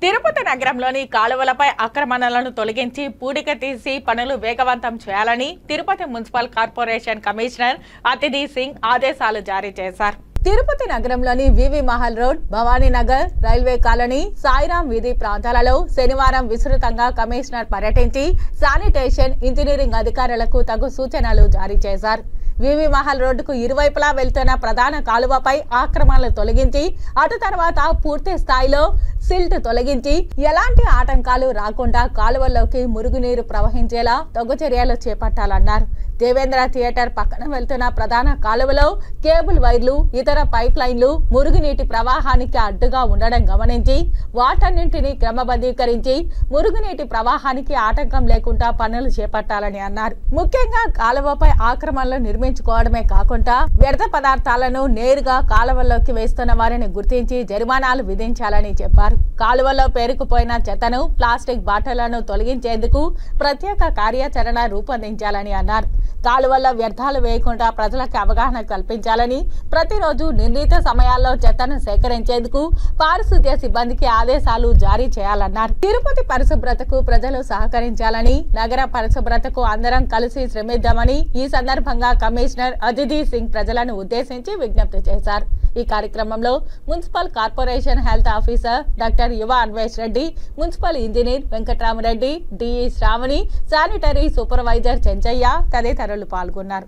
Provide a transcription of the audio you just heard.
తిరుపతి నగరంలోని కాలువలపై ఆక్రమణలను తొలగించి పూడిక తీసి పనులు వేగవంతం చేయాలని తిరుపతి మున్సిపల్ కార్పొరేషన్ కమిషనర్ అతిథి సింగ్ ఆదేశాలు జారీ చేశారు. తిరుపతి నగరంలోని VV Mahal road, Bhavani Nagar, railway colony, Sairam వీధి ప్రాంతాలలో శనివారం విస్తృతంగా కమిషనర్ పర్యటించి శానిటేషన్, ఇంజనీరింగ్ అధికారులకు తగు సూచనలు జారీ చేశారు. వివి మహల్ రోడ్డుకు ఇరువైపులా వెళ్తున్న ప్రధాన కాలువపై ఆక్రమణలు తొలగించి అటు తర్వాత పూర్తి స్థాయిలో సిల్ట్ తొలగించి ఎలాంటి ఆటంకాలు రాకుండా కాలువల్లోకి మురుగునీరు ప్రవహించేలా తగు చర్యలు చేపట్టాలన్నారు. దేవేంద్ర థియేటర్ పక్కన వెళ్తున్న ప్రధాన కాలువలో కేబుల్ వైర్లు, ఇతర పైప్ లైన్లు మురుగునీటి ప్రవాహానికి అడ్డుగా ఉండడం గమనించి వాటన్నింటినీ క్రమబద్ధీకరించి మురుగునీటి ప్రవాహానికి ఆటంకం లేకుండా పనులు చేపట్టాలని అన్నారు. ముఖ్యంగా కాలువపై ఆక్రమణలు నిర్మించుకోవడమే కాకుండా వ్యర్థ పదార్థాలను నేరుగా కాలువల్లోకి వేస్తున్న వారిని గుర్తించి జరిమానాలు విధించాలని చెప్పారు. కాలువలో పేరుకుపోయిన చెత్తను, ప్లాస్టిక్ బాటలను తొలగించేందుకు ప్రత్యేక కార్యాచరణ రూపొందించాలని అన్నారు. కాలువల్లో వ్యర్థాలు వేయకుండా ప్రజలకు అవగాహన కల్పించాలని, ప్రతిరోజు నిర్ణీత సమయాల్లో చెత్తను సేకరించేందుకు పారిశుద్ధ్య సిబ్బందికి ఆదేశాలు జారీ చేయాలన్నారు. తిరుపతి పరిశుభ్రతకు ప్రజలు సహకరించాలని, నగర పరిశుభ్రతకు అందరం కలిసి శ్రమిద్దామని ఈ సందర్భంగా కమిషనర్ అతిథి సింగ్ ప్రజలను ఉద్దేశించి విజ్ఞప్తి చేశారు. ఈ కార్యక్రమంలో municipal corporation health officer doctor Yuva Anvesh Reddy, municipal engineer Venkatramareddy, DE Sravani, sanitary supervisor Chenchaiah తదితరులు పాల్గొన్నారు.